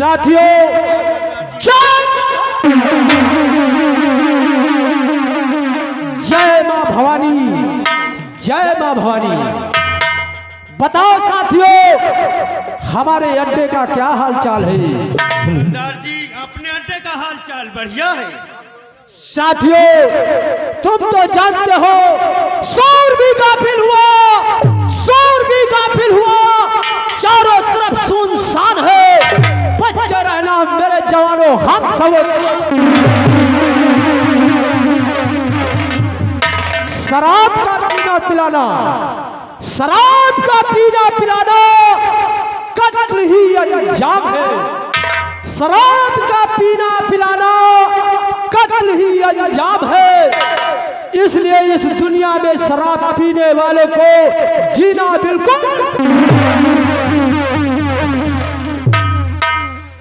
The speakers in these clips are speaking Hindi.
साथियों जय मां भवानी, जय मां भवानी। बताओ साथियों हमारे अड्डे का क्या हाल चाल है? सरदार जी अपने अड्डे का हाल चाल बढ़िया है। साथियों तुम तो जानते हो शोर भी गाफिल हुआ, शोर भी गाफिल हुआ, चारों तरफ सुनसान है। बच के रहना मेरे जवानों, हम सब शराब का पीना पिलाना, शराब का पीना पिलाना कत्ल ही अंजाम है। शराब का पीना पिलाना कत्ल ही अंजाम है। इसलिए इस दुनिया में शराब पीने वालों को जीना बिल्कुल।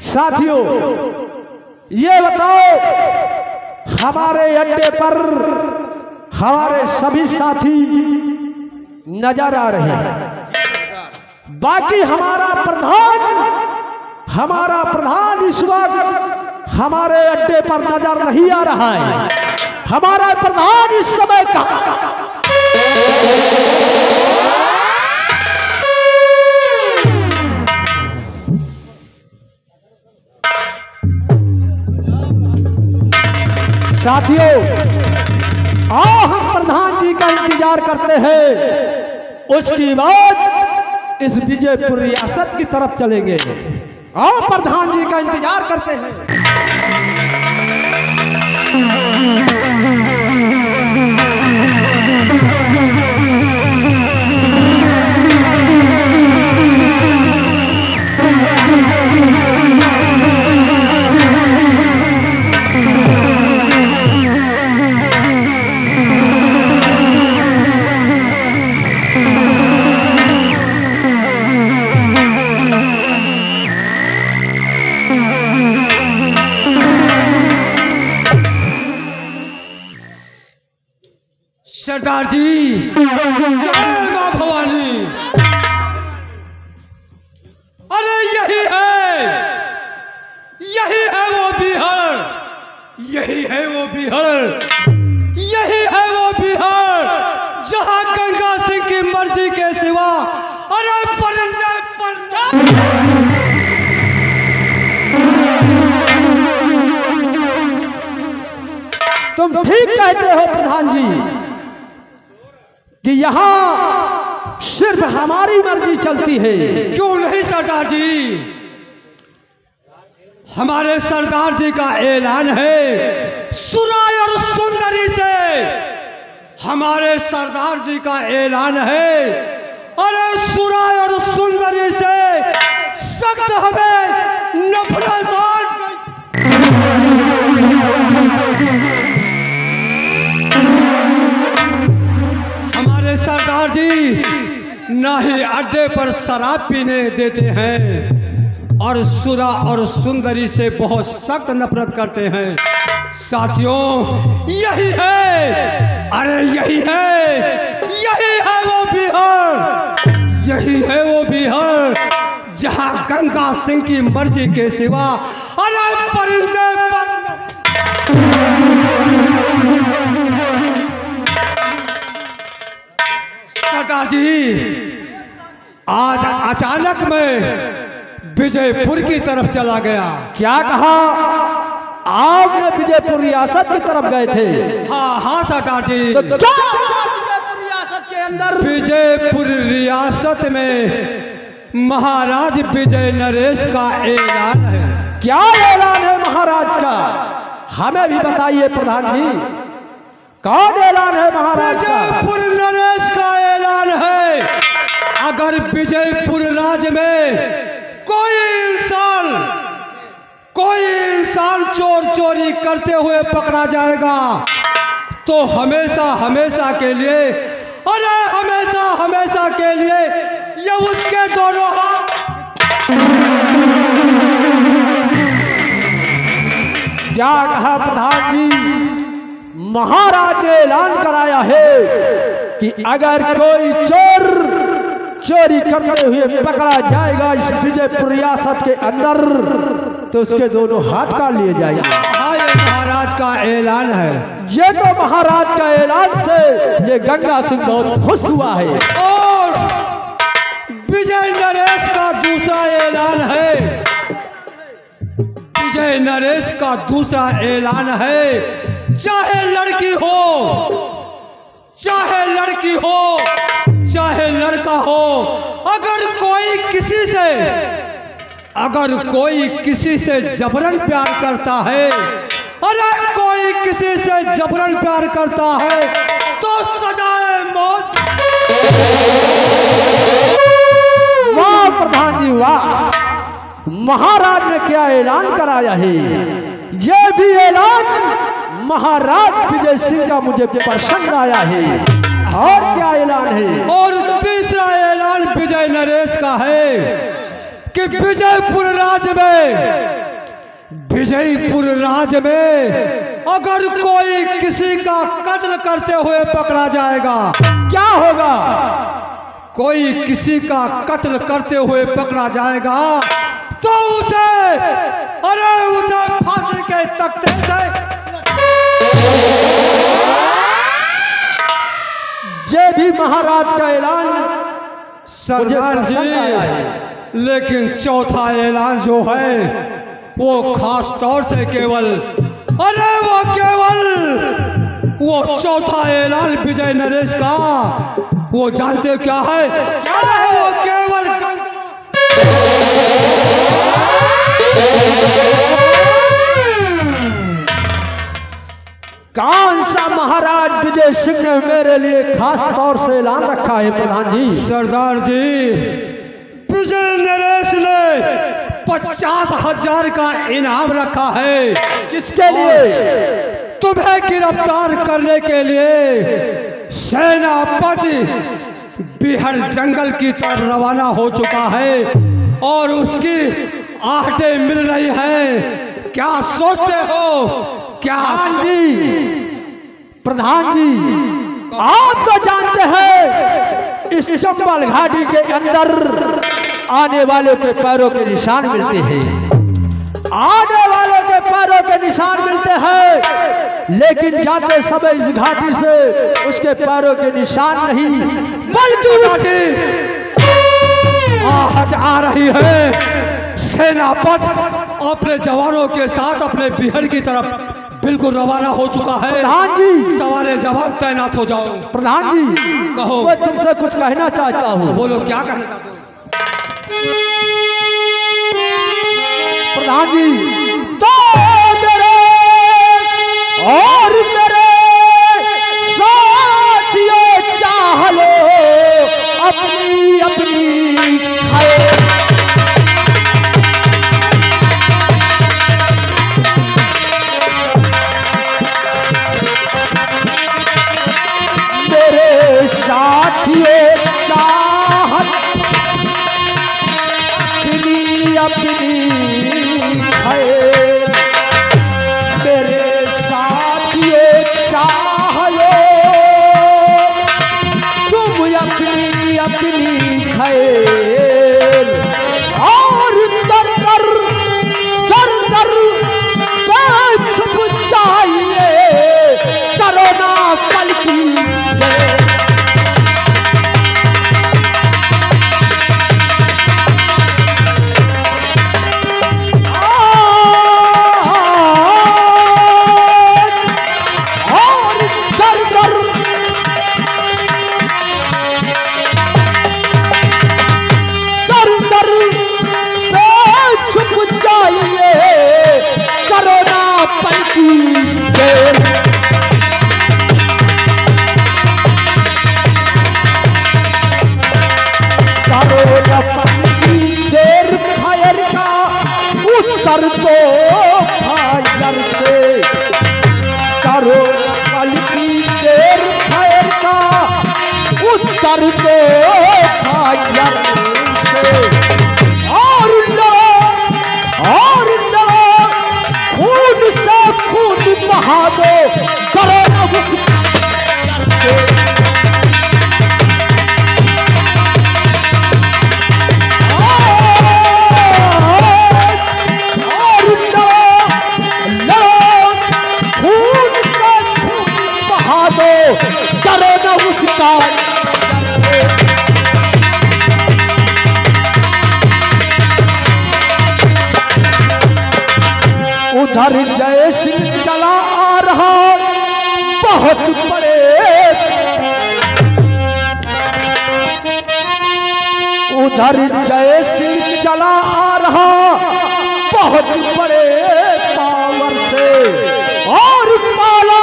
साथियों ये बताओ हमारे अड्डे पर हमारे सभी साथी नजर आ रहे हैं, बाकी हमारा प्रधान इस वक्त हमारे अड्डे पर नजर नहीं आ रहा है। हमारा प्रधान इस समय का साथियों आओ हम प्रधान जी का इंतजार करते हैं, उसके बाद इस विजयपुर रियासत की तरफ चलेंगे। आओ प्रधान जी का इंतजार करते हैं। सरदार जी जय मां भवानी। अरे यही है वो बिहार, यही है वो बिहार, यही है वो बिहार जहां गंगा सिंह की मर्जी के सिवा अरे परिंदे तुम ठीक कहते हो प्रधान जी कि यहां सिर्फ हमारी मर्जी चलती है। क्यों नहीं सरदार जी, हमारे सरदार जी का ऐलान है सुराय और सुंदरी से। हमारे सरदार जी का ऐलान है अरे सुराय और सुंदरी से सख्त हमें नफरत और सरदार जी ना ही अड्डे पर शराब पीने देते हैं और सुरा और सुंदरी से बहुत सख्त नफरत करते हैं। साथियों यही है, अरे यही है वो बिहार, यही है वो बिहार जहां गंगा सिंह की मर्जी के सिवा अरे परिंदे पर सरदार जी आज अचानक मैं विजयपुर की तरफ चला गया। क्या कहा आपने? विजयपुर रियासत की तरफ गए थे? हाँ सरदार जी। तो क्या विजयपुर रियासत के अंदर? विजयपुर रियासत में महाराज विजय नरेश का ऐलान है। क्या ऐलान है महाराज का? हमें भी बताइए प्रधान जी, कौन ऐलान है महाराज का? विजयपुर नरेश का ऐलान है अगर विजयपुर राज्य में कोई इंसान चोरी करते हुए पकड़ा जाएगा तो हमेशा के लिए अरे हमेशा के लिए ये उसके दोनों हाथ। क्या कहा प्रधान जी? महाराज ने ऐलान कराया है कि अगर कोई चोरी करते हुए पकड़ा जाएगा इस विजयपुर रियासत के अंदर तो उसके दोनों हाथ काट लिए जाएंगे। हाँ, ये महाराज का ऐलान है। ये तो महाराज का ऐलान से ये गंगा सिंह बहुत खुश हुआ है। और विजय नरेश का दूसरा ऐलान है। विजय नरेश का दूसरा ऐलान है, चाहे लड़की हो, चाहे लड़की हो, चाहे लड़का हो, अगर कोई किसी से जबरन प्यार करता है, अरे कोई किसी से जबरन प्यार करता है तो सजाए मौत। वाह प्रधान जी वाह, महाराज ने क्या ऐलान कराया है। ये भी ऐलान महाराज विजय सिंह का मुझे पसंद आया है। और क्या ऐलान है? और तीसरा ऐलान विजय नरेश का है कि विजयपुर राज्य में अगर कोई किसी का कत्ल करते हुए पकड़ा जाएगा, क्या होगा? कोई किसी का कत्ल करते हुए पकड़ा जाएगा तो उसे फांसी के तख्ते से, ये भी महाराज का ऐलान सरदार जी। लेकिन चौथा ऐलान जो है वो खास तौर से वो चौथा ऐलान विजय नरेश का, वो जानते हो क्या है? अरे वो केवल कौन सा महाराज विजय सिंह ने मेरे लिए खास तौर से ऐलान रखा है प्रधान जी? सरदार जी, विजय नरेश ने 50,000 का इनाम रखा है। किसके लिए? तुम्हें गिरफ्तार करने के लिए सेनापति बिहार जंगल की तरफ रवाना हो चुका है और उसकी आहटें मिल रही हैं। क्या सोचते हो? क्या प्रधान जी, आप तो जानते हैं इस चंबल घाटी के अंदर आने वालों के पैरों के निशान मिलते हैं, आने वालों के पैरों के निशान मिलते हैं, लेकिन जाते समय इस घाटी से उसके पैरों के निशान नहीं बल्कि घाटी आहट आ रही है। सेनापति अपने जवानों के साथ अपने बिहार की तरफ बिल्कुल रवाना हो चुका है। प्रधान जी, सवारे जवाब तैनात हो जाओ। प्रधान जी, कहो। मैं तुमसे कुछ कहना चाहता हूँ। बोलो, क्या कहना चाहते हो? प्रधान जी, तो मेरे और मेरे साथियों चाह लो अपनी अपनी खाए। मेरे साथियों चाहत अपनी खैर, मेरे साथियों चाह लो तुम अपनी अपनी खैर। और दर दर पे छुप जाइए, करो ना पल की उधर जय सिंह चला आ रहा बहुत बड़े, उधर जय सिंह चला आ रहा बहुत बड़े पावर से, और पाला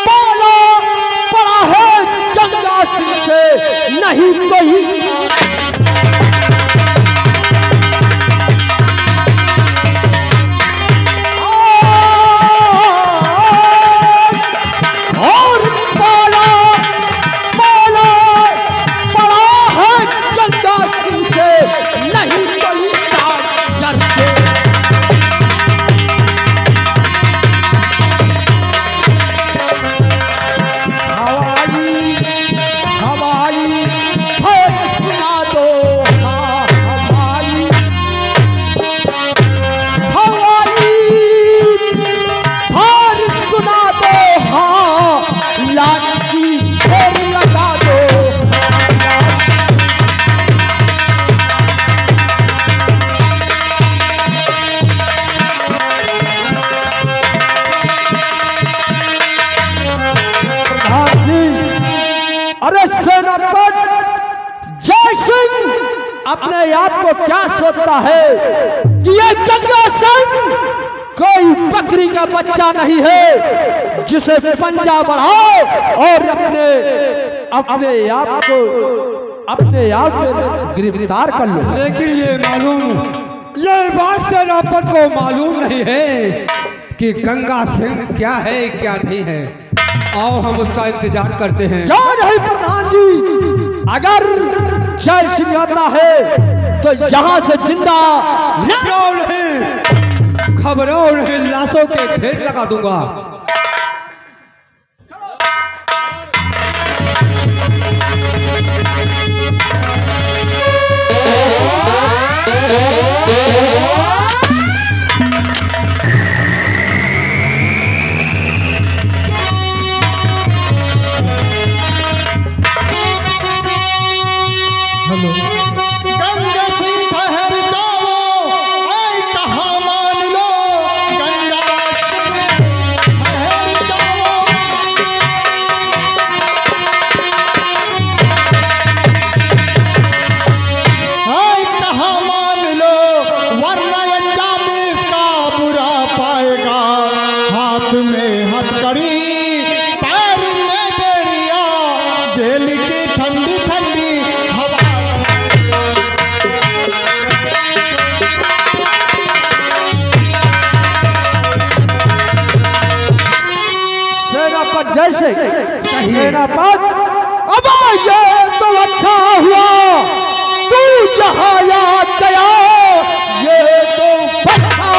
पाला पड़ा है गंगा सिंह से नहीं कोई। अपने आप को क्या सोचता है कि ये गंगा सिंह कोई बकरी का बच्चा नहीं है जिसे पंजा बढ़ाओ और अपने आप को गिरफ्तार कर लो। लेकिन ये बात सेनापति को मालूम नहीं है कि गंगा सिंह क्या है क्या नहीं है। आओ हम उसका इंतजार करते हैं। क्या नहीं प्रधान जी, अगर जय सिंह आता है तो यहाँ से जिंदा खबरों नहीं, लाशों के ढेर लगा दूंगा। गंगा सिंह ठहर जाओ, ऐ कहा मान लो, गंगा सिंह ठहर जाओ। ऐ कहा मान लो, वरना अंजाम इसका बुरा पाएगा। हाथ में हथकड़ी, पैर में बेड़िया, जेल की ठंडी ठंडी हवा। सेनापति जैसे सेनापति, अब ये तो अच्छा हुआ तू यहाँ याद गया, ये तो अच्छा।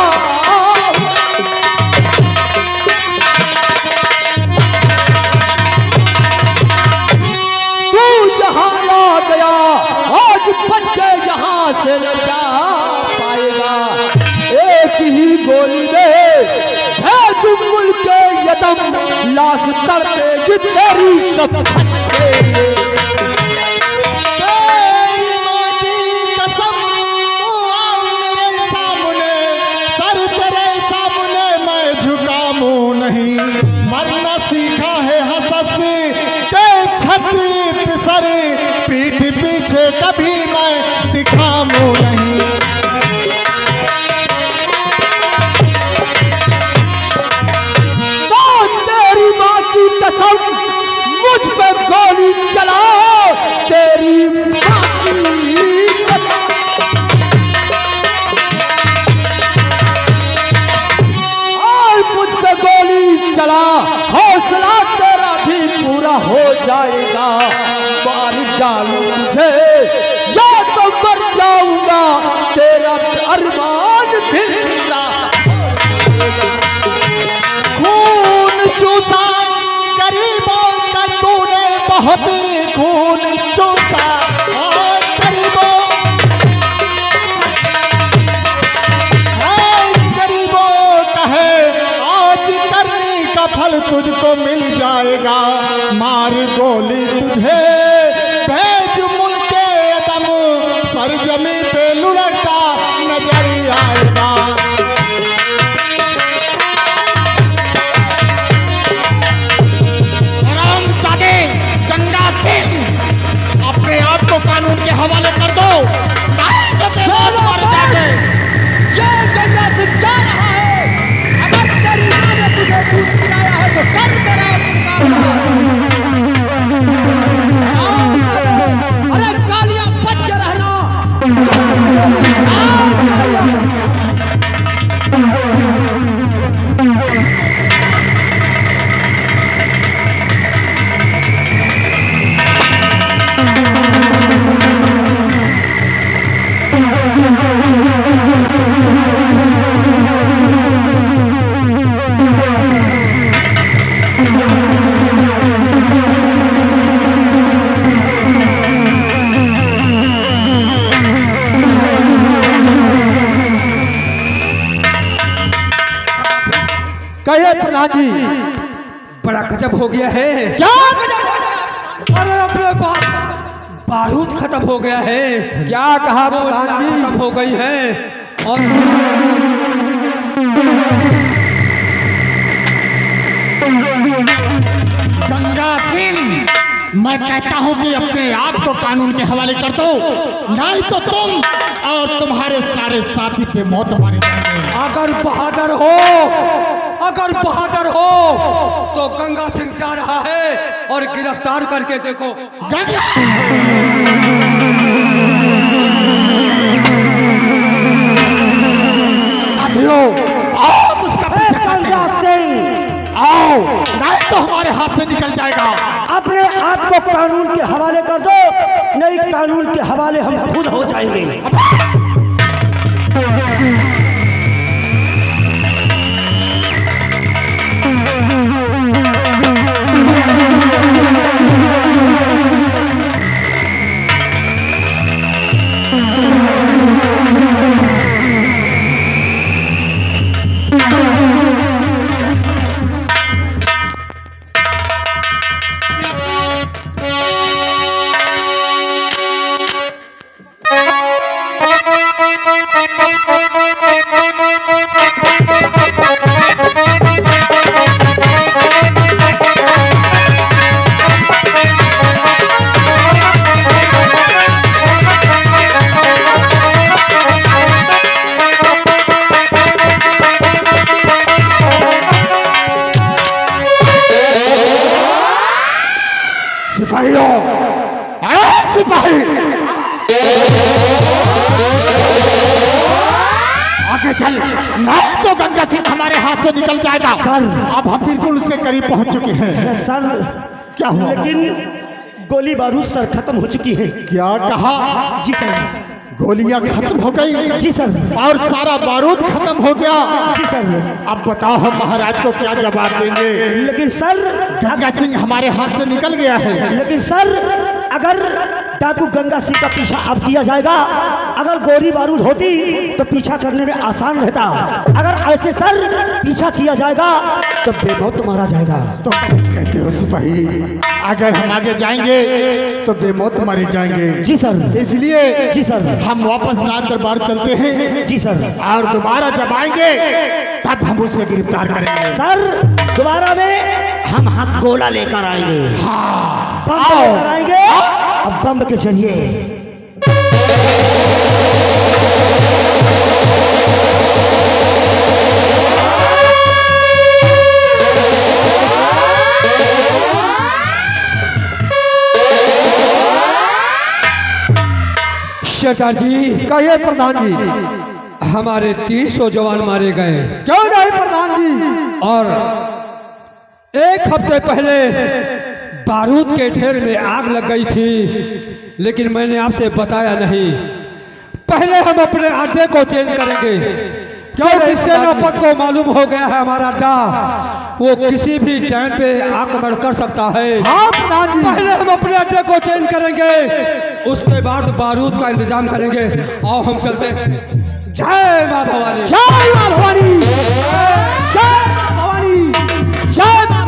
तू यहाँ याद गया, आज बच के यहाँ से न जा पाएगा। एक ही गोली में जुम्मुल के यदम, लाश तड़पेगी तेरी कफन पे। तेरी माँ की कसम, तू आ मेरे सामने, सर तेरे सामने मैं झुका मुँह नहीं। मरना सीखा है हसस के छतरी पिसर, पीठ पीछे कभी मैं दिखा मुँह नहीं। कसम मुझ पे गोली चलाओ, तेरी मां की कसम। आज मुझ पे गोली चला, हौसला तेरा भी पूरा हो जाएगा। मार डालूं तुझे या तो मर जाऊंगा, तेरा अरमान भी पूरा। खून चूसा गरीबों का तूने, बहुत खून चूसा गरीबों, गरीबों का है आज करने का फल तुझको मिल जाएगा। मार गोली तुझे भेज मुल्के दम, सरजमी पे लुढ़कता नजर आएगा। कानून के हवाले कर दो, नहीं तो बेमौत मर जाएंगे। ये गंगा सिंह जा रहा है, अगर तेरी माँ ने तुझे दूध पिलाया है तो कर मेरा मुकाबला। अरे कालिया बच के रहना। कहिए प्रधान जी, बड़ा गजब हो गया है। क्या गजब हो गया? अरे अपने पास बारूद खत्म हो गया है, क्या कहा गोलियां प्रधान जी? खत्म हो गई हैं और गंगा सिंह, मैं कहता हूं कि अपने आप को कानून के हवाले कर दो, नहीं तो तुम और तुम्हारे सारे साथी पे मौत मारे जाएंगे। अगर बहादुर हो तो गंगा सिंह जा रहा है और गिरफ्तार करके देखो। साथियों, आओ उसका पीछा करते गंगा हैं। सिंह, आओ, नहीं तो हमारे हाथ से निकल जाएगा। अपने आप को कानून के हवाले कर दो, नहीं कानून के हवाले हम खुद हो जाएंगे। सिपाहियों, सिपाही आगे चल, नहीं तो गंगा सिंह हमारे हाथ से निकल जाएगा। सर, अब हम बिल्कुल उसके करीब पहुंच चुके हैं। सर, क्या हुआ? लेकिन गोली बारूद सर खत्म हो चुकी है। क्या कहा? जी सर। गोलियां खत्म हो गई? जी सर। और सारा बारूद खत्म हो गया? जी सर। अब बताओ हम महाराज को क्या जवाब देंगे? लेकिन सर, गंगा सिंह हमारे हाथ से निकल गया है। लेकिन सर, अगर डाकू गंगा सिंह का पीछा अब किया जाएगा, अगर गोली बारूद होती तो पीछा करने में आसान रहता। अगर ऐसे सर पीछा किया जाएगा तो बेमौत मारा जाएगा। तुम ठीक कहते हो सिपाही, अगर हम आगे जाएंगे तो बेमौत मारे जाएंगे। जी सर। इसलिए जी सर। हम वापस रात दरबार चलते हैं। जी सर। और दोबारा जब आएंगे तब हम उसे गिरफ्तार करेंगे। सर, दोबारा में हम हाथ गोला लेकर आएंगे। हाँ, बम लेकर आएंगे। अब बम के जरिए सरदार जी, कहिए प्रधान जी। हमारे 300 जवान मारे गए क्यों नहीं प्रधान जी? और एक हफ्ते पहले बारूद के ढेर में आग लग गई थी, लेकिन मैंने आपसे बताया नहीं। पहले हम अपने अड्डे को चेंज करेंगे, क्योंकि सेनापति को मालूम हो गया है हमारा अड्डा वो किसी भी टाइम पे आक्रमण कर सकता है। हाँ प्रधान जी। पहले हम अपने अड्डे को चेंज करेंगे, उसके बाद बारूद का इंतजाम करेंगे। आओ हम चलते हैं। जय माँ भवानी। जय माँ भवानी। जय माँ भवानी। जय माँ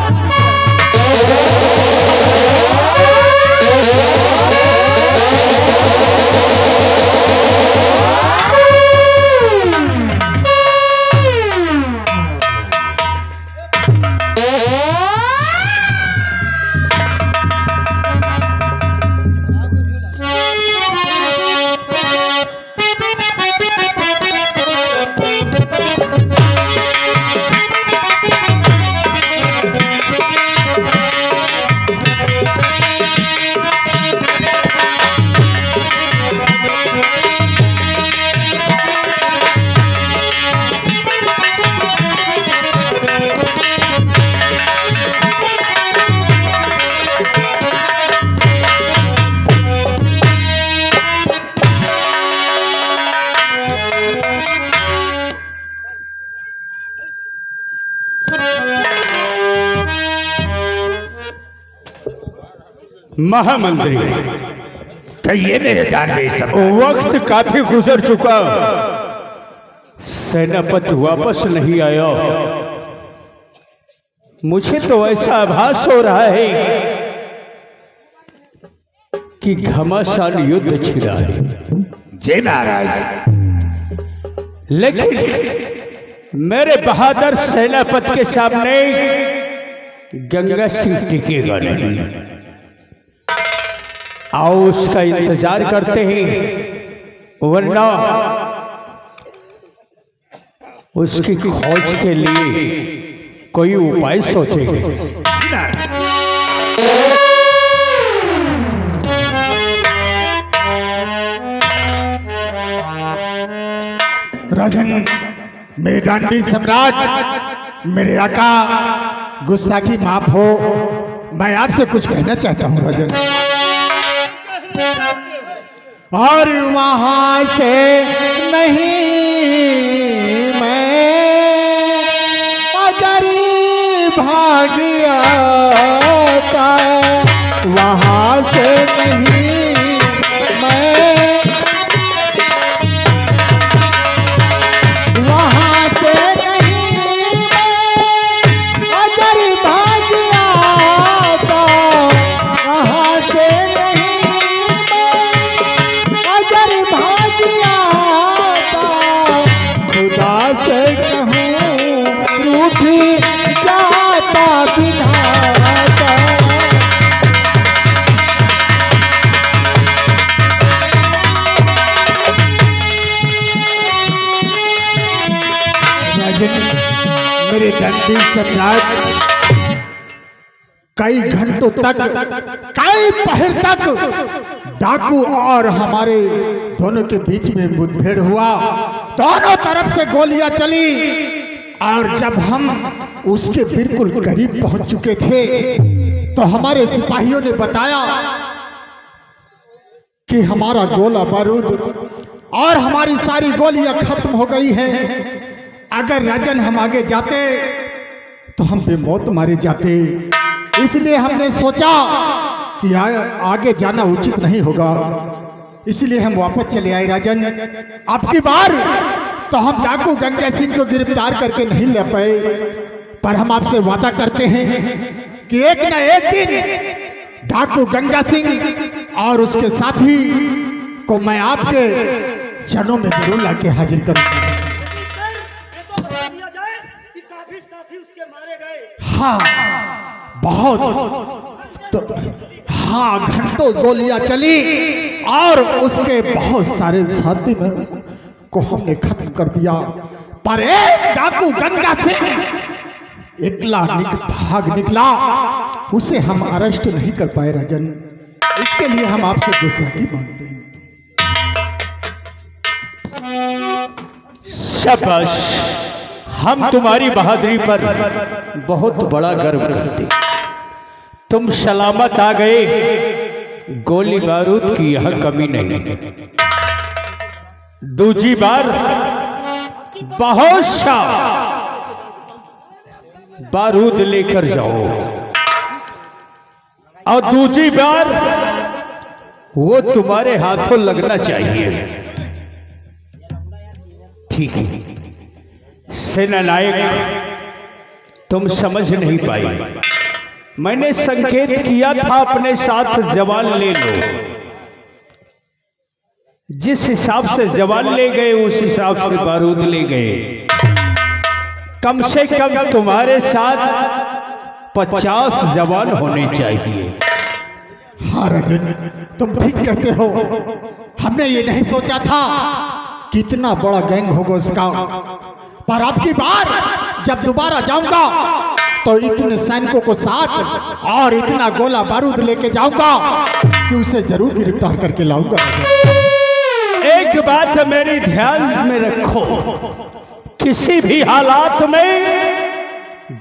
महामंत्री, कहिए मेरे दानवीर सम्राट। वक्त काफी गुजर चुका, सेनापति वापस नहीं आया। मुझे तो ऐसा आभास हो रहा है कि घमासान युद्ध छिड़ा है। जी महाराज। लेकिन मेरे बहादुर सेनापति के सामने गंगा सिंह टिकेगा नहीं। आओ उसका इंतजार करते हैं, वरना उसकी खोज के लिए कोई उपाय सोचेंगे। राजन, मेरे दानवीर सम्राट, मेरे आका, गुस्ताखी माफ हो। मैं आपसे कुछ कहना चाहता हूँ राजन। और वहां से नहीं मैं अगर भाग आता, वहां से नहीं मैं, वहां से नहीं मैं अगर भाग आता, वहां से नहीं मैं अगर भाग आता, खुदा से कहूँ रूठी जाता विधाता। राजन, मेरे दानवीर सम्राट, कई घंटों तक, कई पहर तक डाकू और हमारे दोनों के बीच में मुठभेड़ हुआ। दोनों तरफ से गोलियां चली और जब हम उसके बिल्कुल करीब पहुंच चुके थे तो हमारे सिपाहियों ने बताया कि हमारा गोला बारूद और हमारी सारी गोलियां खत्म हो गई हैं। अगर राजन हम आगे जाते तो हम बेमौत मारे जाते। इसलिए हमने सोचा कि आगे जाना उचित नहीं होगा, इसलिए हम वापस चले आए राजन। आपकी बार तो हम डाकू गंगा सिंह को गिरफ्तार करके नहीं ले पाए, पर हम आपसे वादा करते हैं कि एक न एक दिन डाकू गंगा सिंह और उसके साथी को मैं आपके चरणों में जरूर लाके हाजिर करूंगा। हाँ, बहुत तो हाँ, घंटों गोलियां चली और उसके बहुत सारे साथी में को हमने खत्म कर दिया, पर एक डाकू गंगा सिंह एकला भाग निकला, उसे हम अरेस्ट नहीं कर पाए राजन। इसके लिए हम आपसे गुस्ताखी मांगते हैं। शाबाश, हम तुम्हारी बहादुरी पर बहुत बड़ा गर्व करते। तुम सलामत आ गए, गोली बारूद की यह कमी नहीं है। दूसरी बार बहुत सा बारूद लेकर जाओ और दूसरी बार वो तुम्हारे हाथों लगना चाहिए। ठीक है सेना नायक, तुम समझ नहीं पाई। मैंने संकेत किया था अपने साथ जवान ले लो। जिस हिसाब से जवान ले गए उस हिसाब से बारूद ले गए। कम से कम तुम्हारे साथ 50 जवान होने चाहिए। हाँ राजन, तुम ठीक कहते हो। हमने ये नहीं सोचा था कि इतना बड़ा गैंग होगा उसका, पर अब की बार जब दोबारा जाऊंगा तो इतने सैनिकों को साथ और इतना गोला बारूद लेके जाऊंगा कि उसे जरूर गिरफ्तार करके लाऊंगा। एक बात मेरी ध्यान में रखो, किसी भी हालात में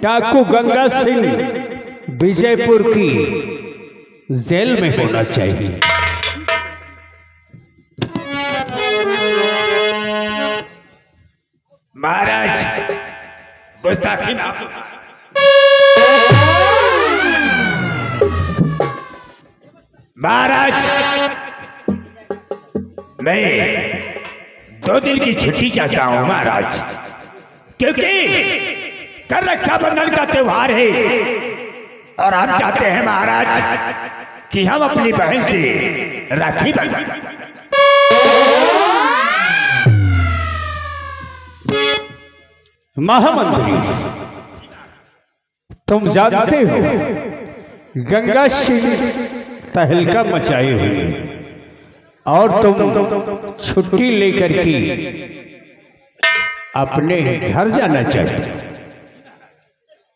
डाकू गंगा सिंह विजयपुर की जेल में होना चाहिए। महाराज, गुस्ताखी ना। महाराज, मैं 2 दिन की छुट्टी चाहता हूं महाराज, क्योंकि कल रक्षाबंधन का त्योहार है और हम चाहते हैं महाराज कि हम अपनी बहन से राखी बंधें। महामंत्री, तुम जानते हो गंगा सिंह तहलका मचाए हुए और तुम छुट्टी लेकर के अपने घर जाना चाहते हो।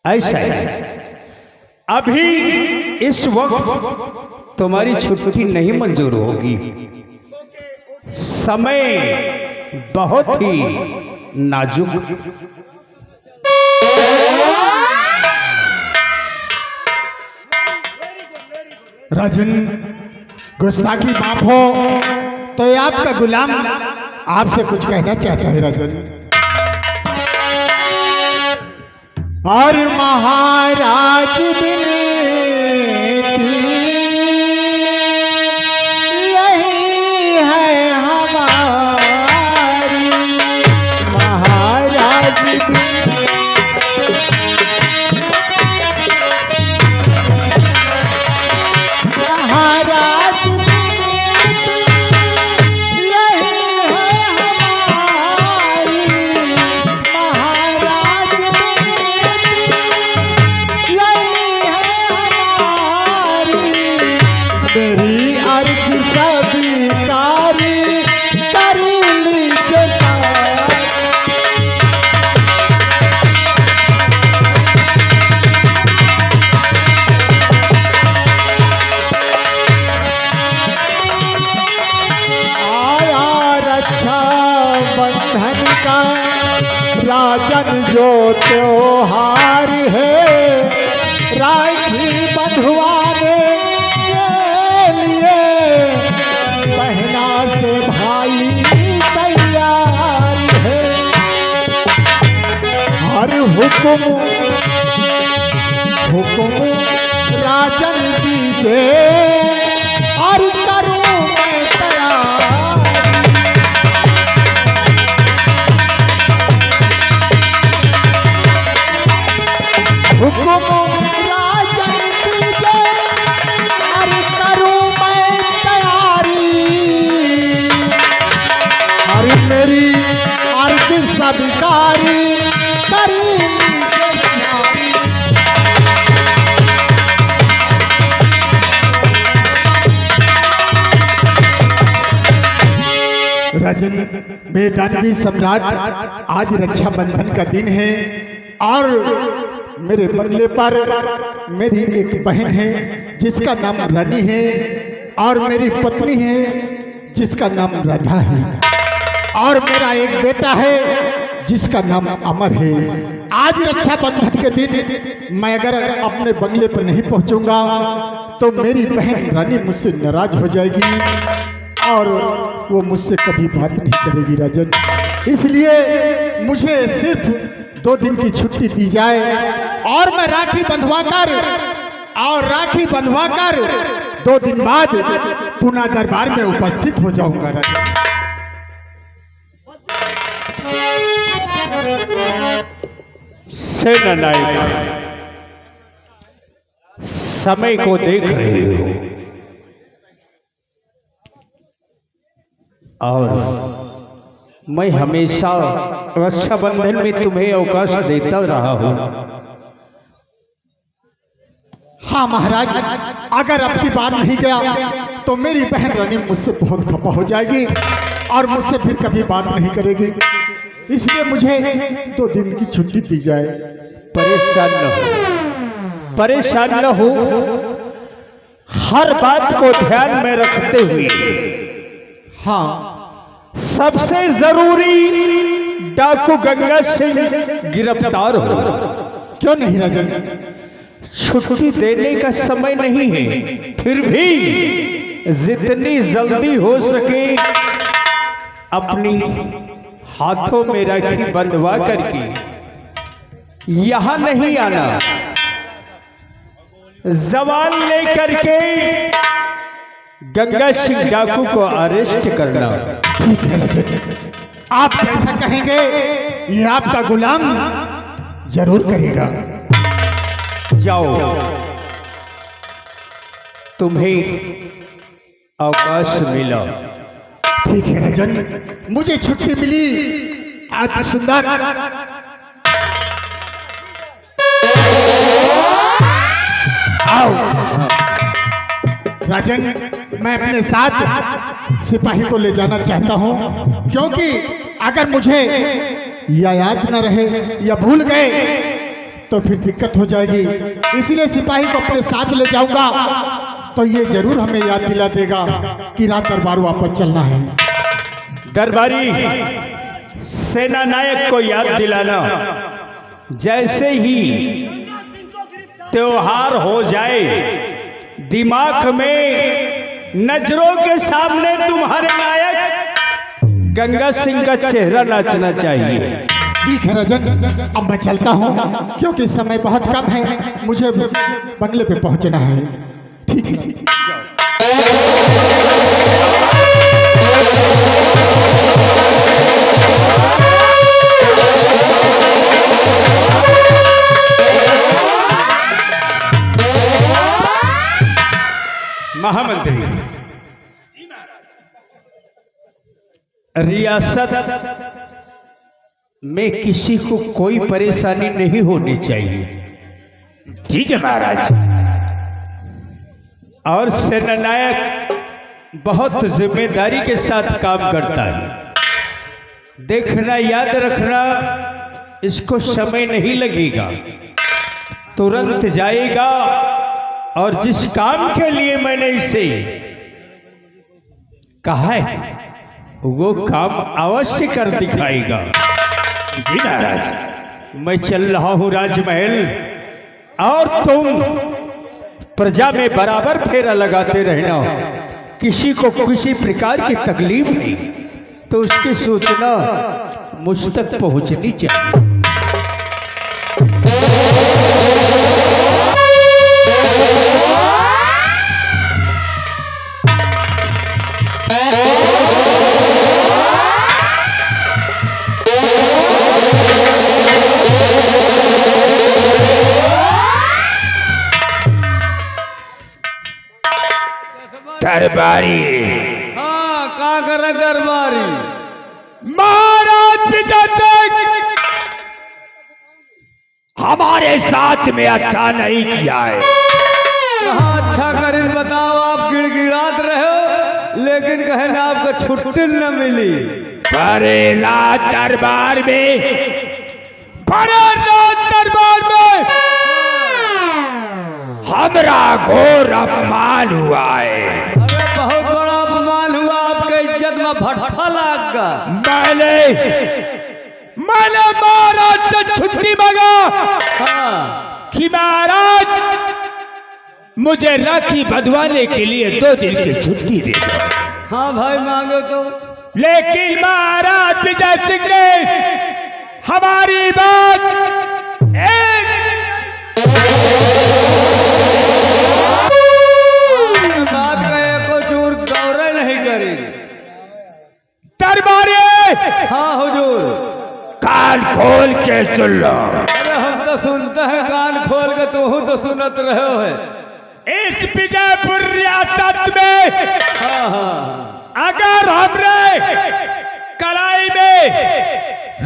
ऐसा है, अभी इस वक्त तुम्हारी छुट्टी नहीं मंजूर होगी। समय बहुत ही नाजुक। राजन, गुस्ताखी माफ हो तो ये आपका गुलाम आपसे कुछ कहना चाहता है राजन। और महाराज विनती यही है हमारी, महाराज महाराज विनती यही है हमारी, महाराज विनती यही है हमारी, मेरी अर्ज स्वीकारी कर लीजिए साथ। आया रक्षा बंधन का राजन जो त्योहार है, राखी बंधवाने के लिए बहना से भाई तैयार है। हर हुक्म राजन दीजिए और करूं मैं तैयार। हुक्म राजन दीजिए और करूं मैं तैयारी, और मेरी अर्ज स्वीकारी कर लीजिए सारी। राजन, मेदानी सम्राट, आज रक्षाबंधन का दिन है और मेरे बंगले पर मेरी एक बहन है जिसका नाम रानी है और मेरी पत्नी है जिसका नाम राधा है और मेरा एक बेटा है जिसका नाम अमर है। आज रक्षाबंधन के दिन मैं अगर अपने बंगले पर नहीं पहुंचूंगा तो मेरी बहन रानी मुझसे नाराज हो जाएगी और वो मुझसे कभी बात नहीं करेगी राजन। इसलिए मुझे सिर्फ 2 दिन की छुट्टी दी जाए और मैं राखी बंधवाकर 2 दिन बाद पुनः दरबार में उपस्थित हो जाऊंगा राजा। सेना नायक, समय को देख रहे हो और मैं हमेशा रक्षाबंधन में तुम्हें अवकाश देता रहा हूं। हाँ महाराज, अगर अब की बार नहीं गया तो मेरी बहन रानी मुझसे बहुत खपा हो जाएगी और मुझसे फिर कभी बात नहीं करेगी। इसलिए मुझे 2 दिन की छुट्टी दी जाए। परेशान न हो। हर बात को ध्यान में रखते हुए हाँ, सबसे जरूरी डाकू गंगा सिंह गिरफ्तार हो। क्यों नहीं राजन? छुट्टी देने का समय नहीं है, फिर भी जितनी जल्दी हो सके अपनी हाथों में राखी बंधवा करके यहां नहीं आना। जवान लेकर के गंगा सिंह डाकू को अरेस्ट करना। ठीक है राजन, आप जैसा कहेंगे ये आपका गुलाम जरूर करेगा। जाओ, तुम्हें अवकाश मिला। ठीक है राजन, मुझे छुट्टी मिली। अति सुंदर। आओ राजन, मैं अपने साथ सिपाही को ले जाना चाहता हूं, क्योंकि अगर मुझे या याद न रहे या भूल गए तो फिर दिक्कत हो जाएगी। इसलिए सिपाही को अपने साथ ले जाऊंगा तो ये जरूर हमें याद दिला देगा कि रात दरबार वापस चलना है। दरबारी सेना नायक को याद दिलाना, जैसे ही त्योहार हो जाए दिमाग में नजरों के सामने तुम्हारे नायक गंगा सिंह का चेहरा नाचना चाहिए। ठीक है राजन, अब मैं चलता हूँ क्योंकि समय बहुत कम है, मुझे बंगले पे पहुंचना है। ठीक है। महामंत्री, रियासत में किसी को कोई परेशानी नहीं होनी चाहिए। ठीक है महाराज। और सेनानायक बहुत जिम्मेदारी के साथ काम करता है। देखना, याद रखना, इसको समय नहीं लगेगा, तुरंत जाएगा और जिस काम के लिए मैंने इसे कहा है वो काम अवश्य कर दिखाएगा। जी महाराज। मैं चल रहा हूं राजमहल, और तुम प्रजा में बराबर फेरा लगाते रहना। किसी को किसी प्रकार की तकलीफ है तो उसकी सूचना मुझ तक पहुंचनी चाहिए। दरबारी। हाँ, का कर दरबारी? महाराज विजय सिंह हमारे साथ में अच्छा नहीं किया है। कहाँ अच्छा करें बताओ? आप गिड़गिड़ात रहे हो, लेकिन कहे ना आपको छुट्टी न मिली। बरेला दरबार में हमरा घोर अपमान हुआ है। अरे बहुत बड़ा अपमान हुआ, आपके इज्जत में भट्ठा लाग गया। मैंने महाराज से छुट्टी मांगा। हाँ, कि महाराज मुझे राखी बंधवाने के लिए 2 दिन की छुट्टी दे दो। हाँ भाई मांगो तो। लेकिन महाराज विजय सिंह ने हमारी बात बात का एक चूर गौर नहीं करी। दरबारी। हाँ हुजूर। कान खोल के सुन लो। अरे हम तो सुनते हैं कान खोल के, तू तो सुनत रहे हो है। इस विजयपुर रियासत में हाँ हाँ, अगर हमरे कलाई में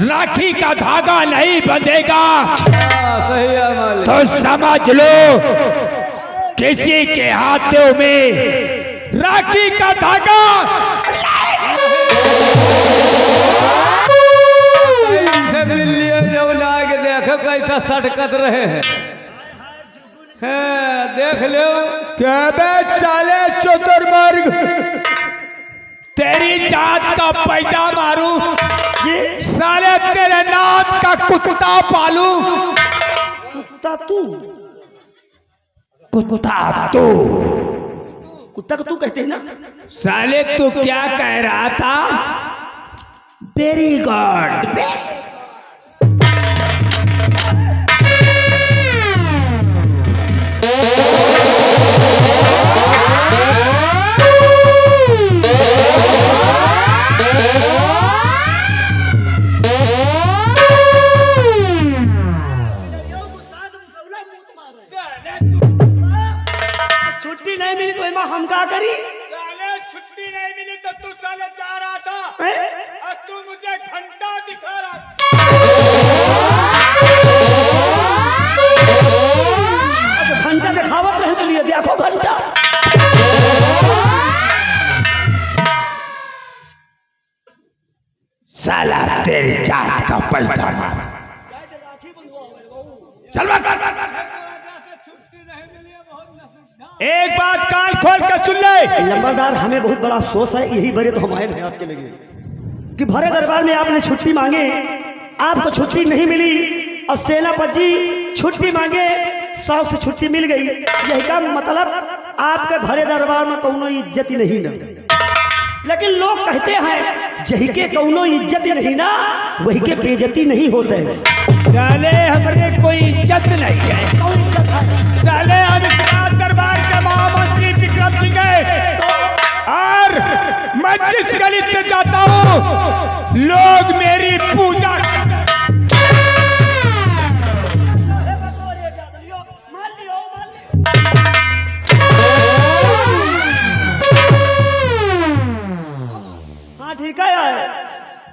राखी का धागा नहीं बंधेगा हाँ सही है मालिक। तो समझ लो किसी के हाथों में राखी का धागा से मिल लिए जो लाग देखो कैसा सटकत रहे हैं। देख लो क्या बे साले शुतुरमुर्ग, तेरी जात का पैदा मारू साले, तेरे नाम का कुत्ता पालू। कुत्ता तू? कुत्ता तू? कुत्ता को तू कहते हैं ना? साले तू क्या कह रहा था? Very good. मुझे घंटा दिखा रहा। घंटा दिखावत रहे चलिए देखो घंटा। साला तेरी जात का पैसा मारा। चल एक बात कान खोल कर सुन ले। लंबादार, हमें बहुत बड़ा अफसोस है, यही बड़े तो हम आए हैं आपके लगे कि भरे दरबार में आपने छुट्टी मांगे, आपको छुट्टी नहीं मिली और सेनापति जी छुट्टी मांगे, 100 से छुट्टी मिल गई। यही का मतलब आपके भरे दरबार में कोनो इज्जत ही नहीं ना। लेकिन लोग कहते हैं जही के कोनो इज्जत ही नहीं ना, वही के बेइज्जती नहीं होते। साले हमरे कोई इज्जत नहीं है। कौन इज्जत है? साले हम इस दरबार के महामंत्री विक्रम सिंह है, और मैं जिस गली से जाता हूँ लोग मेरी पूजा करते हैं। हाँ ठीक है यार,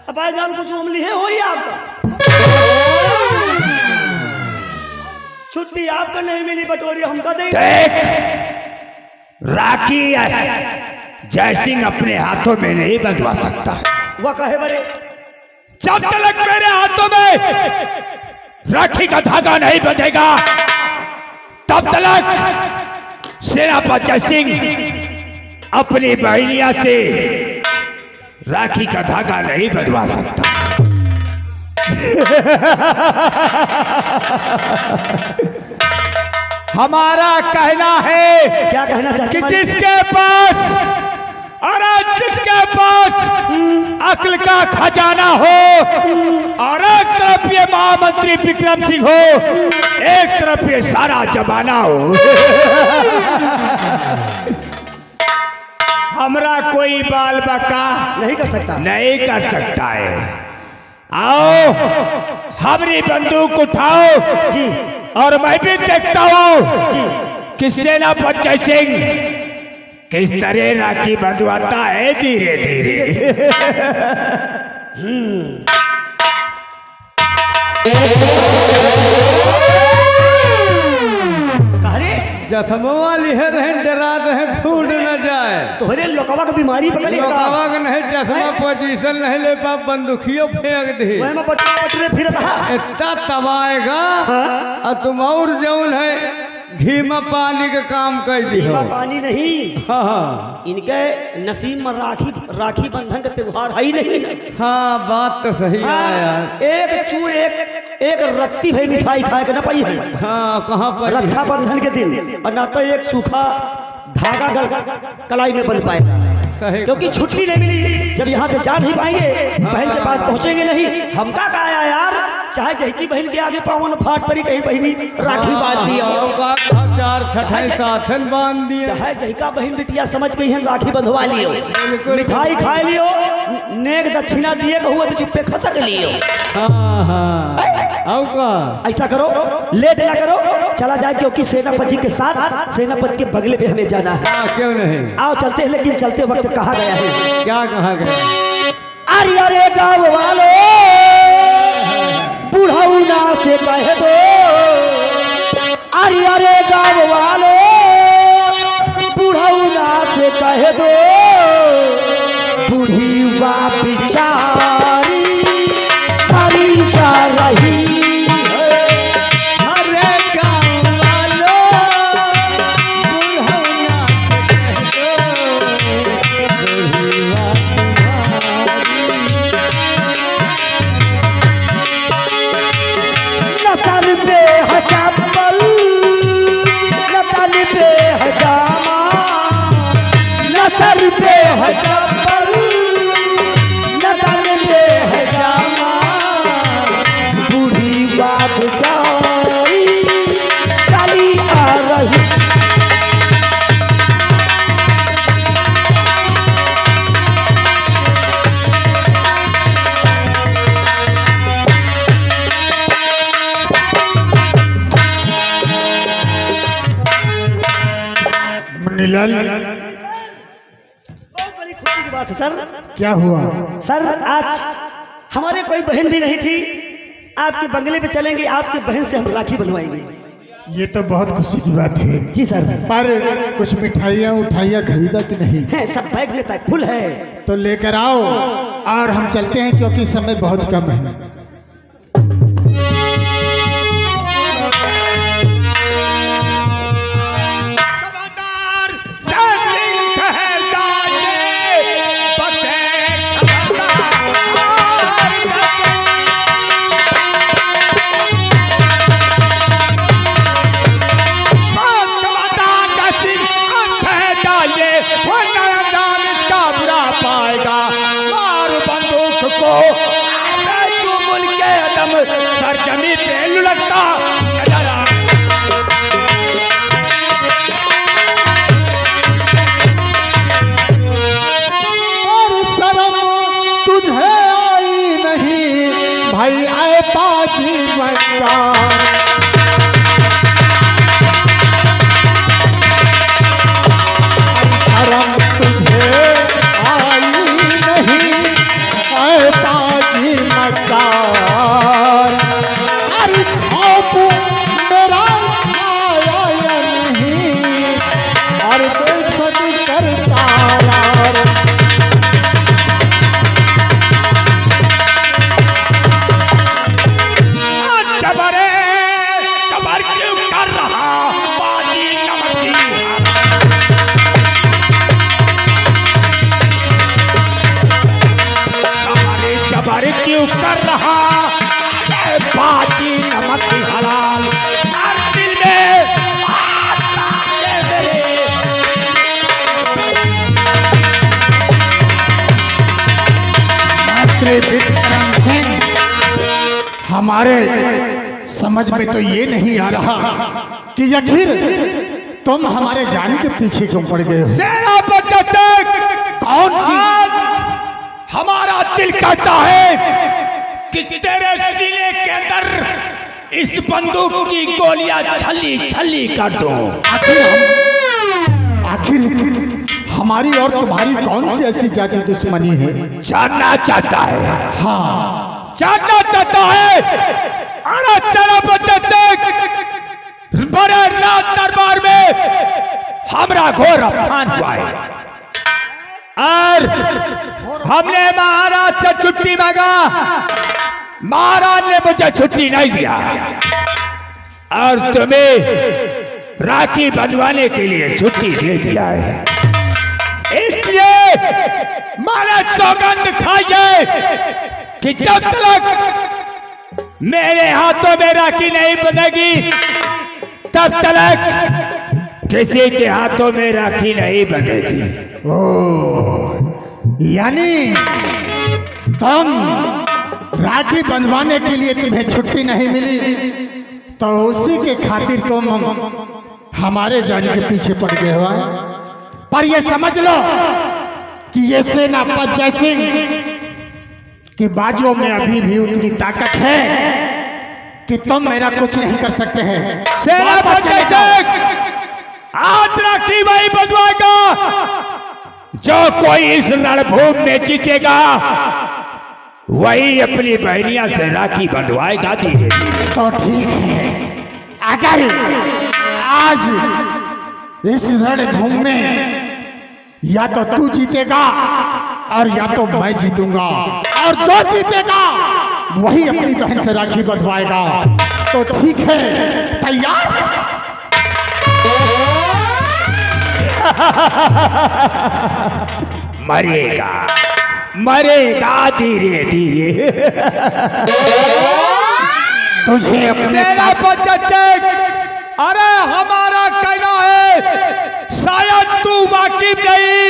अब भाईजान कुछ उमली है हो ही आपका। छुट्टी आपको नहीं मिली, बटोरी हमको देंगे। देख, राखी जय सिंह अपने हाथों में नहीं बंधवा सकता। वह कहे बरे जब तक मेरे हाथों में राखी का धागा नहीं बंधेगा तब तक सेनापति जय सिंह अपनी बहनिया से राखी का धागा नहीं बंधवा सकता। हमारा कहना है क्या कहना चाहते कि जिसके पास अक्ल का खजाना हो, और एक तरफ ये महामंत्री विक्रम सिंह हो, एक तरफ ये सारा जमाना हो, हमरा कोई बाल बका नहीं कर सकता। नहीं कर सकता है। आओ हमारी बंदूक उठाओ जी और मैं भी देखता हूँ जी कि सेनापति जय सिंह किस तरह राखी बंधवाता है धीरे धीरे। अरे जख्मों वाली है रहें, डरा रहे फूट न जाए। तोहरे लोकवा का बीमारी पकड़े लोकावा के नहीं चश्मा पोजीशन नहीं ले पा, बंदूकियों फेंक दी। वह में बटरे फिर रहा। इतना तबाएगा और तुम और जौन है घी में पानी का काम कर दी हो। पानी नहीं, हाँ इनके नसीब में राखी बंधन का त्योहार है ही नहीं ना। हाँ बात तो सही है यार। एक चूर एक रत्ती भाई मिठाई खाए के ना पाई है हाँ कहाँ पर रक्षाबंधन के दिन, और ना तो एक सूखा धागा कलाई में बंध पाएगा। सही, क्योंकि छुट्टी नहीं मिली। जब यहाँ से जा नहीं पाएंगे, बहन के पास पहुँचेंगे नहीं, हमका का आया यार। चाहे जही की बहन के आगे पावन फाट परी, कहीं बहनी राखी बांध दिया, चार छठे साथन बांध दिए। चाहे जही का बहन बिटिया समझ गई है राखी बंधवा लियो, मिठाई खाए लियो, नेक दक्षिणा दिए हुए तो चुप्पे खसक लियो। हाँ हाँ का ऐसा करो, लेट ना करो, चला जाए, क्योंकि सेनापति के साथ सेनापति के बगले पे हमें जाना है। क्यों नहीं, आओ चलते हैं। लेकिन चलते वक्त कहा गया है, क्या कहा गया? अरे अरे गाँव वालों बुढ़ौना से कह दो, अरे अरे गाँव वालों बुढ़ौना से कह दो, बूढ़ी वा बिचारी मरी जा रही। अरे गाँव वालों बुढ़ौना से कह दो, बुढ़िया नसर पे हजामल, नतन पे हजामा, नसर पे हजामल, नतन पे हजामा, बूढ़ी बाप जाई चली आ रही। नीलल बहुत बड़ी खुशी की बात है सर। क्या हुआ? सर आज हमारे कोई बहन भी नहीं थी। आपके बंगले पे चलेंगे, आपके बहन से हम राखी बंधवाएंगे। ये तो बहुत खुशी की बात है। जी सर। पर कुछ मिठाइयाँ उठाइयाँ खरीदा कि नहीं? है, सब बैग में तक फुल है। तो लेकर आओ और हम चलते हैं, क्योंकि समय बहुत कम है। सर जमी पे लुढ़कता नजर आ। और शर्म तुझे आई नहीं भाई आए पाजी बंदा। शर्म तुझे आई नहीं आए पाजी मकार। अरे खौफ मेरा खाया या नहीं और बेसद करता यार। चबरे चबर क्यों कर रहा बाजी नमकी। चबरे चबर क्यों कर रहा बाजी नमक की हलाल। हर दिल में आता है मेरे। मंत्री विक्रम सिंह, हमारे समझ में तो ये नहीं आ रहा कि आखिर तुम हमारे जान के पीछे क्यों पड़ गए हो? सेनापति कौन सी? हमारा दिल कहता है कि तेरे सीने के अंदर इस बंदूक की गोलियां छल्ली छल्ली कर दूं। आखिर हमारी और तुम्हारी कौन सी ऐसी जाति दुश्मनी है? जानना चाहता है। हाँ, जानना चाहता है। अरे सेनापति बड़े रात दरबार में हमरा घोर अपमान हुआ है और हमने महाराज से छुट्टी मांगा। महाराज ने मुझे छुट्टी नहीं दिया और तुम्हें राखी बंधवाने के लिए छुट्टी दे दिया है। इसलिए मैंने सौगंध खाई है कि जब तक मेरे हाथों में राखी नहीं बंधेगी तब तक किसी के हाथों में राखी नहीं बंधेगी। यानी तुम राखी बंधवाने के लिए तुम्हें छुट्टी नहीं मिली तो उसी के खातिर तुम हमारे जान के पीछे पड़ गए हो। पर ये समझ लो कि ये सेनापति जय सिंह की बाजुओं में अभी भी उतनी ताकत है कि तुम मेरा कुछ नहीं कर सकते हैं। सेनापति जय सिंह आज राखी वही बंधवाएगा जो कोई इस रणभूमि में जीतेगा, वही अपनी बहनिया से राखी बंधवाएगा धीरे धीरे। तो ठीक है, अगर आज इस रणभूमि में या तो तू जीतेगा और या तो मैं जीतूंगा, और जो जीतेगा वही अपनी बहन से राखी बंधवाएगा। तो ठीक है, तैयार? मरेगा मरेगा धीरे धीरे। तुझे अपने अरे हमारा कहना है शायद तू वाकिफ नहीं,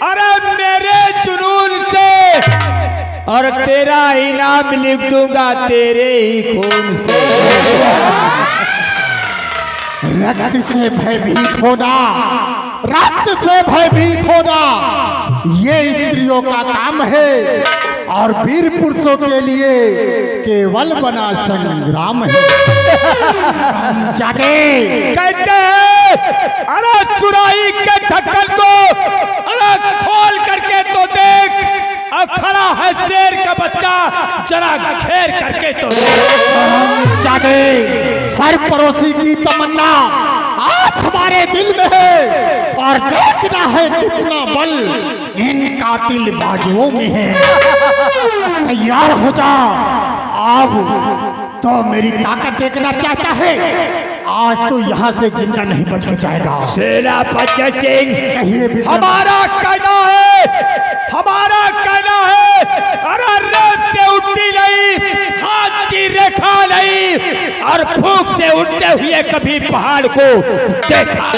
अरे मेरे जुनून से और तेरा इनाम लिख दूंगा तेरे ही खून से। रक्त से भयभीत होना, रक्त से भयभीत होना ये स्त्रियों का काम है और वीर पुरुषों के लिए केवल बना संग्राम है। जागे कहते हैं अरे सुराही के ढक्कन को अरे खोल करके तो देख, और खड़ा है शेर का बच्चा, जरा घेर करके तो जाने सरपरोशी की तमन्ना आज हमारे दिल में है और देखना है कितना बल इन कातिल बाजुओं में है। तैयार हो जा, अब तो मेरी ताकत देखना चाहता है। आज तो यहाँ से जिंदा नहीं बच के जाएगा। सेनापति सिंह, कहिए विक्रम। हमारा कहना है अरे रेत से उठती नहीं, हाथ की रेखा नहीं, और फूंक से उठते हुए कभी पहाड़ को देखा।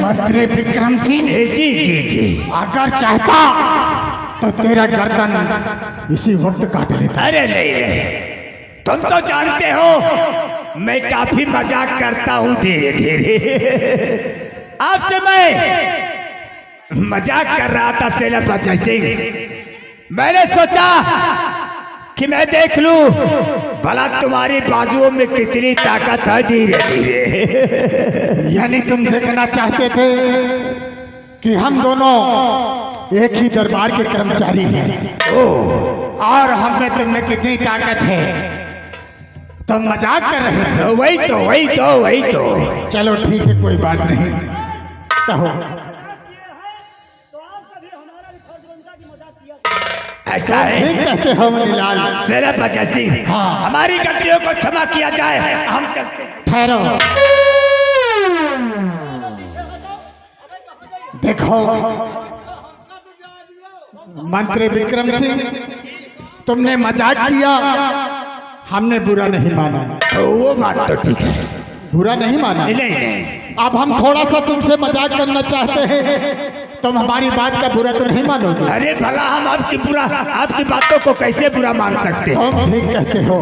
मंत्री विक्रम सिंह, जी जी जी, अगर चाहता तो तेरा गर्दन इसी वक्त काट लेता। अरे नहीं नहीं, तुम तो जानते हो मैं काफी मजाक करता हूँ धीरे धीरे। आपसे मैं मजाक कर रहा था सेनापति सिंह। मैंने सोचा कि मैं देख लूं भला तुम्हारी बाजुओं में कितनी ताकत है धीरे धीरे। यानी तुम देखना चाहते थे कि हम दोनों एक ही दरबार के कर्मचारी हैं और हम में तुम में कितनी ताकत है। तुम मजाक कर रहे थे। वही तो। चलो ठीक है, कोई बात नहीं। कहो। ऐसा है? ठीक कहते हो मनीलाल। सेनापति सिंह, हाँ। हमारी गलतियों को क्षमा किया जाए, हम चलते हैं। ठहरो, देखो मंत्री विक्रम सिंह, तुमने मजाक किया, हमने बुरा नहीं माना। वो बात तो ठीक है, बुरा नहीं माना। नहीं। अब हम थोड़ा सा तुमसे मजाक करना चाहते हैं, तुम हमारी बात का बुरा तो नहीं मानोगे? अरे भला हम आपकी बातों को कैसे बुरा मान सकते हैं? तुम ठीक कहते हो,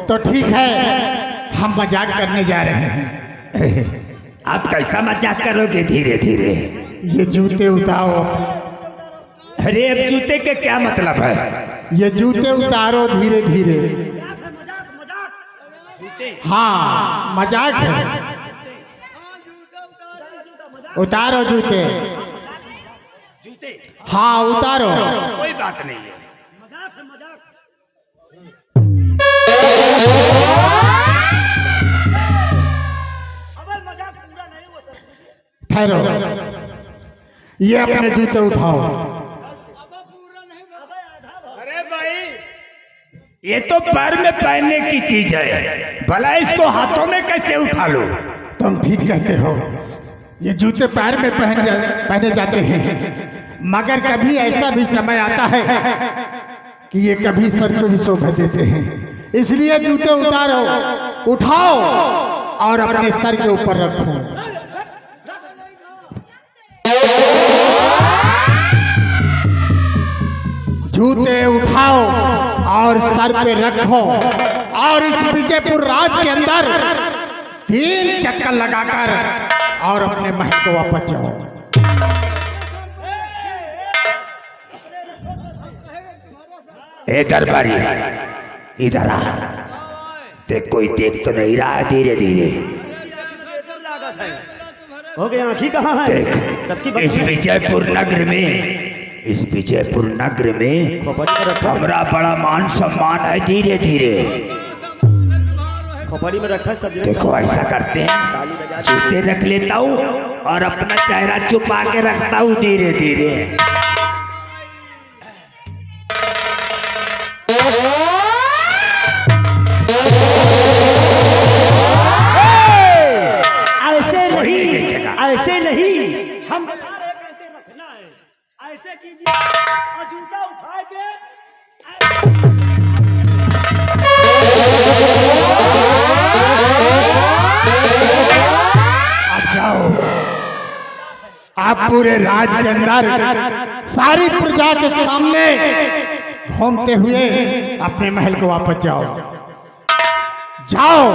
तो ठीक है, हम मजाक करने जा रहे हैं। आप कैसा मजाक करोगे धीरे धीरे? ये जूते उतारो। अरे अब जूते के क्या मतलब है? ये जूते उतारो धीरे धीरे। हाँ मजाक है, उतारो जूते। हाँ उतारो। कोई बात नहीं है। ठहरो, ये अपने जूते उठाओ। अरे भाई, ये तो पैर में पहनने की चीज है, भला इसको हाथों में कैसे उठा लो? तुम ठीक कहते हो, ये जूते पैर में पहने जाते हैं, मगर कभी ऐसा भी समय आता है कि ये कभी सर को भी शोभा देते हैं। इसलिए जूते उतारो, उठाओ और अपने सर के ऊपर रखो। जूते उठाओ और सर पे रखो और इस विजयपुर राज के अंदर 3 चक्कर लगाकर और अपने महल को वापस जाओ। ए दरबारी, इधर आ। देख कोई देख तो नहीं रहा है। धीरे धीरे हो गया। आँखी कहाँ है? देख, सबकी इस विजयपुर नगर में, इस विजयपुर नगर में हमारा बड़ा मान सम्मान है। धीरे धीरे खोपड़ी में रखा है सब। देखो ऐसा करते हैं, जूते रख लेता हूँ और अपना चेहरा छुपा के रखता हूँ। धीरे धीरे ऐसे नहीं, ऐसे नहीं, हम बता रहे कैसे रखना है। ऐसे कीजिए और जूता उठा के जाओ। आप पूरे राज के अंदर सारी प्रजा के सामने घूमते हुए अपने महल को वापस जाओ। जाओ।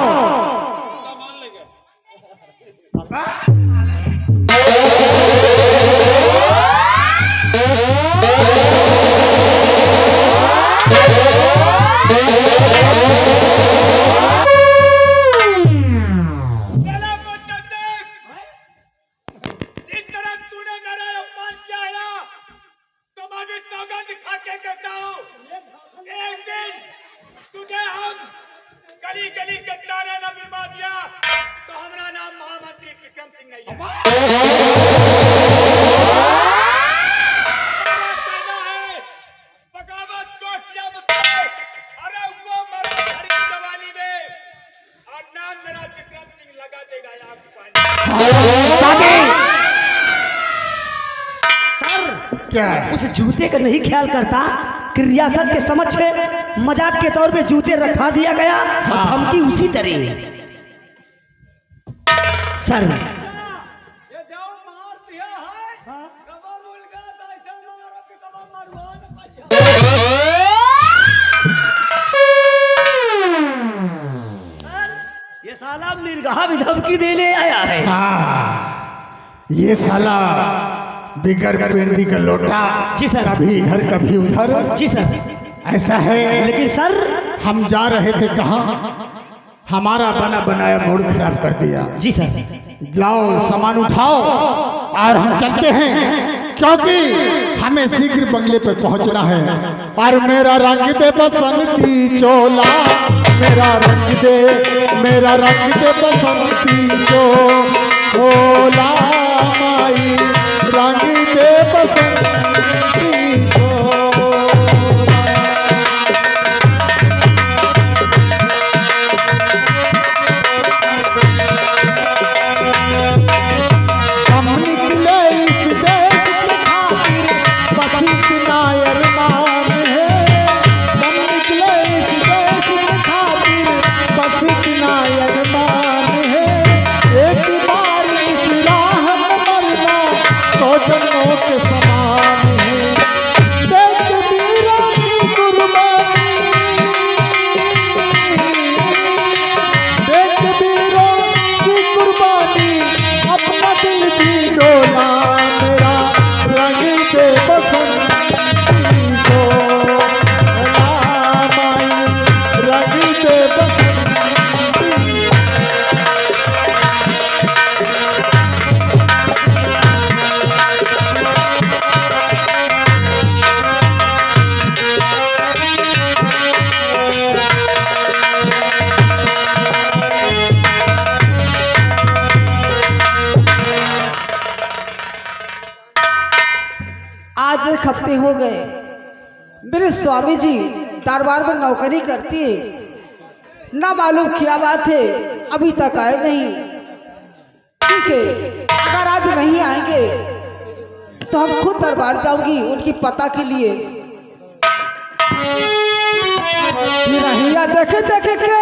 गली गली गद्दारा न बिरवा दिया तो हमारा नाम महामंत्री विक्रम सिंह नहीं है। बगावत चौकिया मुझसे, अरे वो मरा हरी जवानी में और नाम मेरा विक्रम सिंह लगा देगा आपको। सर क्या है? उस जूते का नहीं ख्याल करता कि रियासत के समक्ष मजाक के तौर पे जूते रखा दिया गया और धमकी उसी तरह। सर ये साला मिर्गा भी धमकी देने आया है। हाँ, ये साला बिगर पेंदी का लोटा, जी सर। कभी इधर कभी उधर। जी सर। ऐसा है। लेकिन सर हम जा रहे थे कहाँ, हमारा बना बनाया मूड खराब कर दिया। जी सर। लाओ सामान उठाओ और हम चलते हैं, क्योंकि हमें शीघ्र बंगले पे पहुंचना है। और मेरा रंग दे बसंती चोला, मेरा रंग दे, मेरा रंग दे बसंती चोला, माई रंग दे बसंती चोला। हम निकले इस देश के खातिर, बसित नायर मान है। हम निकले इस देश के खातिर, बसित नायर मान है। एक बार इस राह में मरना 100 जन्मों के समान है। देख वीरों की कुर्बानी, देख वीरों की कुर्बानी, अपना दिल भी डोला, मेरा रंग दे बसंती चोला, माई रंग दे बसंती। आज 1 हफ्ते हो गए मेरे स्वामी जी दरबार में नौकरी करती है, ना मालूम क्या बात है अभी तक आए नहीं। ठीक है, अगर आज नहीं आएंगे तो हम खुद दरबार जाऊंगी उनकी पता के लिए। कि रहिया देखे देखे के